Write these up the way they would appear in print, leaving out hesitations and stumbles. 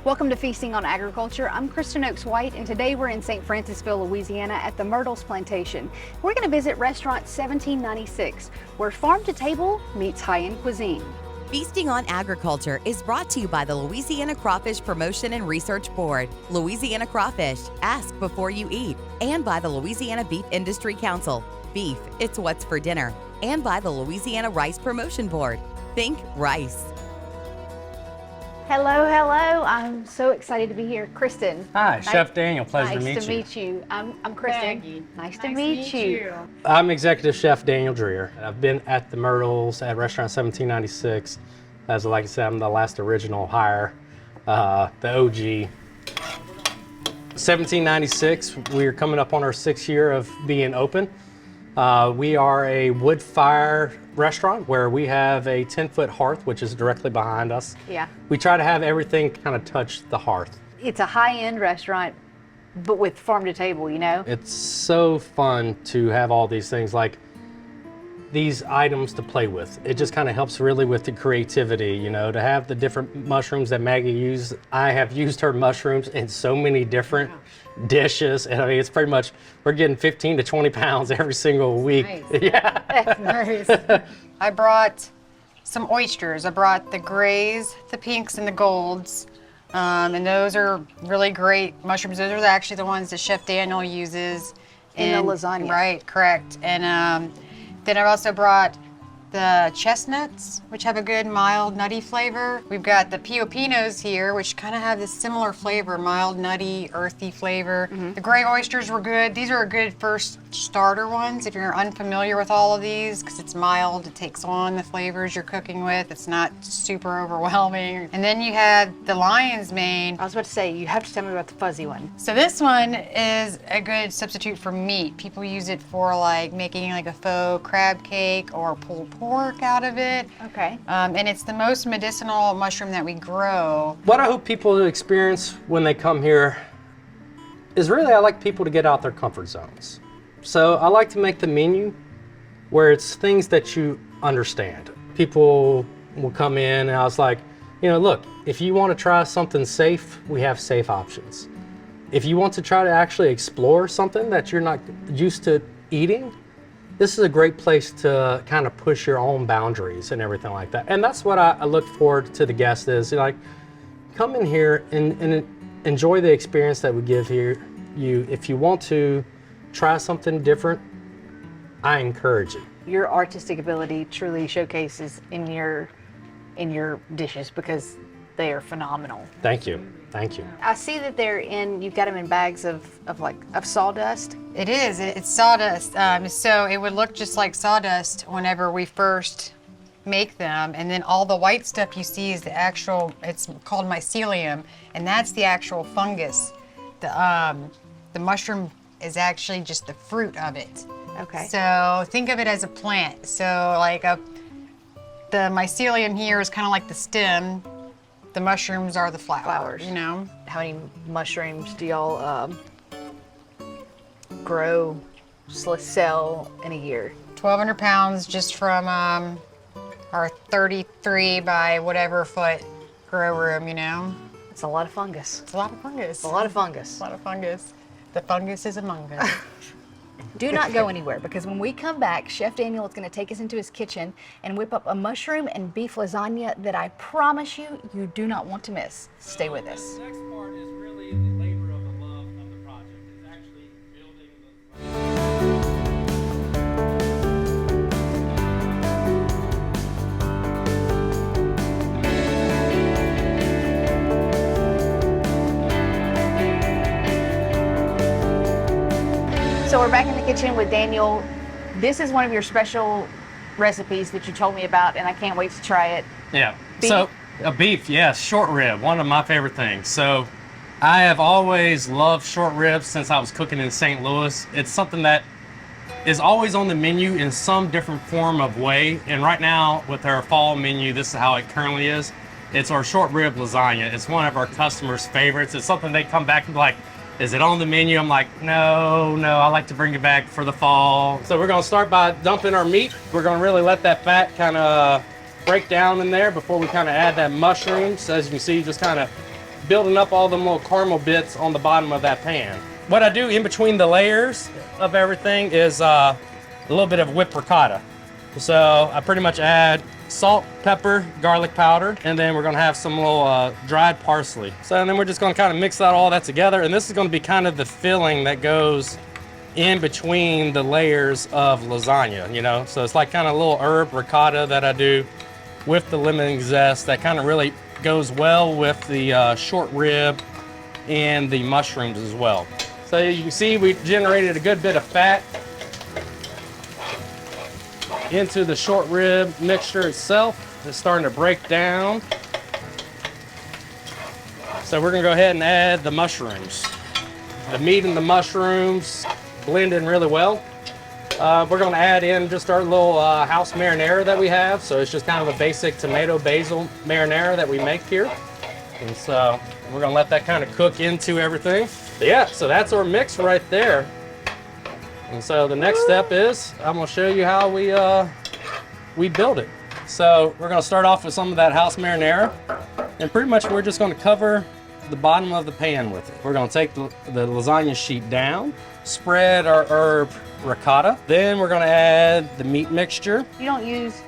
Welcome to Feasting on Agriculture. I'm Kristen Oaks-White, and today we're in St. Francisville, Louisiana at the Myrtles plantation. We're going to visit restaurant 1796, where farm to table meets high-end cuisine. Feasting on Agriculture is brought to you by the Louisiana Crawfish Promotion and Research Board, Louisiana Crawfish, ask before you eat, and by the Louisiana Beef Industry Council, beef, it's what's for dinner, and by the Louisiana Rice Promotion Board, think rice. Hello, hello. I'm so excited to be here. Kristen. Hi, Chef Daniel. Pleasure to meet you. Nice to meet you. I'm Kristen. Maggie. Nice to meet you. I'm Executive Chef Daniel Dreyer. I've been at the Myrtles at restaurant 1796. As like I said, I'm the last original hire, the OG. 1796, we're coming up on our 6th year of being open. We are a wood fire restaurant where we have a 10-foot hearth, which is directly behind us. Yeah. We try to have everything kind of touch the hearth. It's a high-end restaurant, but with farm to table, you know? It's so fun to have all these things, like these items to play with. It just kind of helps really with the creativity, you know, to have the different mushrooms that Maggie used. I have used her mushrooms in so many different dishes, and I mean, it's pretty much, we're getting 15 to 20 pounds every single week. Nice. Yeah. Nice. I brought some oysters. I brought the grays, the pinks, and the golds. And those are really great mushrooms. Those are actually the ones that Chef Daniel uses. In the lasagna. Right, correct. And then I've also brought the chestnuts, which have a good mild nutty flavor. We've got the piopinos here, which kind of have this similar flavor, mild nutty, earthy flavor. The gray oysters were good. These are a good first starter ones if you're unfamiliar with all of these, because it's mild, it takes on the flavors you're cooking with. It's not super overwhelming. And then you had the lion's mane. I was about to say, you have to tell me about the fuzzy one. So this one is a good substitute for meat. People use it for like making like a faux crab cake or pulled pork out of it. Okay. And it's the most medicinal mushroom that we grow. What I hope people experience when they come here is really, I like people to get out their comfort zones. So I like to make the menu where it's things that you understand. People will come in and I was like, you know, look, if you want to try something safe, we have safe options. If you want to try to actually explore something that you're not used to eating, this is a great place to kind of push your own boundaries and everything like that. And that's what I look forward to the guests is, like, come in here and enjoy the experience that we give here. If you want to try something different, I encourage it. Your artistic ability truly showcases in your dishes because they are phenomenal. Thank you. Thank you. I see that you've got them in bags of sawdust. It is, it's sawdust. So it would look just like sawdust whenever we first make them. And then all the white stuff you see is the actual, it's called mycelium, and that's the actual fungus. The mushroom is actually just the fruit of it. Okay. So think of it as a plant. So like the mycelium here is kind of like the stem. The mushrooms are the flowers, you know? How many mushrooms do y'all grow, sell in a year? 1,200 pounds just from our 33 by whatever foot grow room, you know? It's a lot of fungus. It's a lot of fungus. A lot of fungus. A lot of fungus. The fungus is among us. Do not go anywhere, because when we come back, Chef Daniel is going to take us into his kitchen and whip up a mushroom and beef lasagna that I promise you do not want to miss. Stay with us. The next part is really the labor of the love of the project. It's actually building the... So we're back in the kitchen with Daniel. This is one of your special recipes that you told me about, and I can't wait to try it. Yeah. Beef? So beef, yes, short rib, one of my favorite things. So I have always loved short ribs since I was cooking in St. Louis. It's something that is always on the menu in some different form of way. And right now with our fall menu, this is how it currently is. It's our short rib lasagna. It's one of our customers' favorites. It's something they come back and be like, is it on the menu? I'm like, no, I like to bring it back for the fall. So we're gonna start by dumping our meat. We're gonna really let that fat kind of break down in there before we kind of add that mushrooms. As you can see, just kind of building up all them little caramel bits on the bottom of that pan. What I do in between the layers of everything is a little bit of whipped ricotta. So I pretty much add salt, pepper, garlic powder, and then we're gonna have some little dried parsley. So and then we're just gonna kind of mix all that together, and this is gonna be kind of the filling that goes in between the layers of lasagna, you know? So it's like kind of a little herb ricotta that I do with the lemon zest that kind of really goes well with the short rib and the mushrooms as well. So you can see we generated a good bit of fat into the short rib mixture itself. It's starting to break down. So we're gonna go ahead and add the mushrooms. The meat and the mushrooms blend in really well. We're gonna add in just our little house marinara that we have. So it's just kind of a basic tomato basil marinara that we make here. And so we're gonna let that kind of cook into everything. Yeah, so that's our mix right there. And so the next step is I'm gonna show you how we build it. So we're gonna start off with some of that house marinara, and pretty much we're just gonna cover the bottom of the pan with it. We're gonna take the lasagna sheet down, spread our herb ricotta, then we're gonna add the meat mixture. You don't use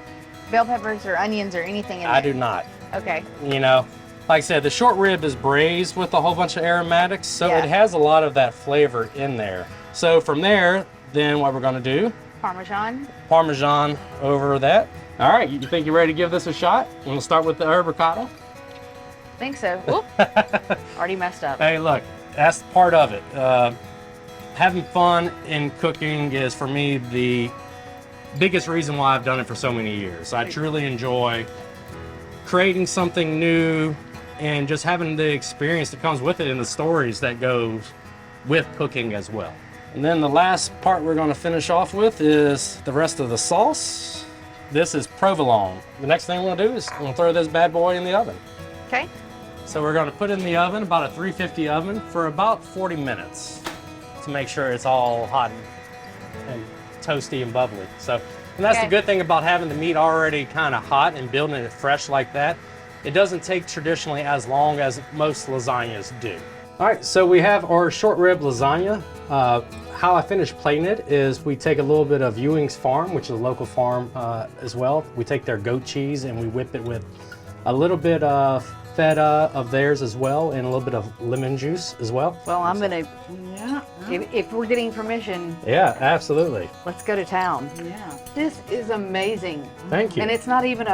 bell peppers or onions or anything in there? I do not. Okay. You know, like I said, the short rib is braised with a whole bunch of aromatics, so Yeah. it has a lot of that flavor in there. So from there, then what we're gonna do, Parmesan over that. All right, you think you're ready to give this a shot? We'll start with the herb ricotta. Think so. Whoop. Already messed up. Hey, look, that's part of it. Having fun in cooking is, for me, the biggest reason why I've done it for so many years. I truly enjoy creating something new and just having the experience that comes with it and the stories that goes with cooking as well. And then the last part we're going to finish off with is the rest of the sauce. This is provolone. The next thing we're going to do is we're going to throw this bad boy in the oven. Okay. So we're going to put in the oven, about a 350 oven, for about 40 minutes to make sure it's all hot and toasty and bubbly. So, and that's Okay. the good thing about having the meat already kind of hot and building it fresh like that. It doesn't take traditionally as long as most lasagnas do. All right, so we have our short rib lasagna. How I finish plating it is we take a little bit of Ewing's Farm, which is a local farm as well. We take their goat cheese and we whip it with a little bit of feta of theirs as well, and a little bit of lemon juice as well. Well, I'm gonna, if we're getting permission, Yeah, absolutely. let's go to town. Yeah. This is amazing. Thank you. And it's not even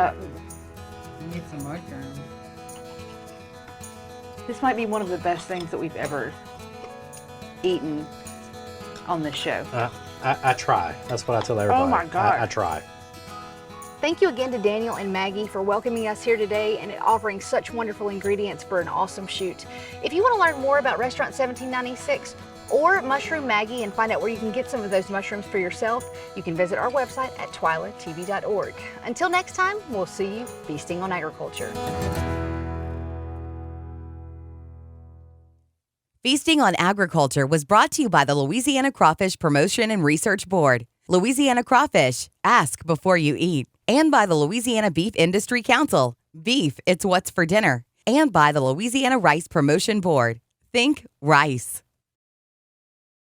Need some mushrooms. this might be one of the best things that we've ever eaten on this show. I try. That's what I tell everybody. Oh my God. I try. Thank you again to Daniel and Maggie for welcoming us here today and offering such wonderful ingredients for an awesome shoot. If you want to learn more about Restaurant 1796 or Mushroom Maggie and find out where you can get some of those mushrooms for yourself, you can visit our website at twilatv.org. Until next time, we'll see you feasting on agriculture. Feasting on Agriculture was brought to you by the Louisiana Crawfish Promotion and Research Board, Louisiana Crawfish, ask before you eat, and by the Louisiana Beef Industry Council, beef, it's what's for dinner, and by the Louisiana Rice Promotion Board. Think rice.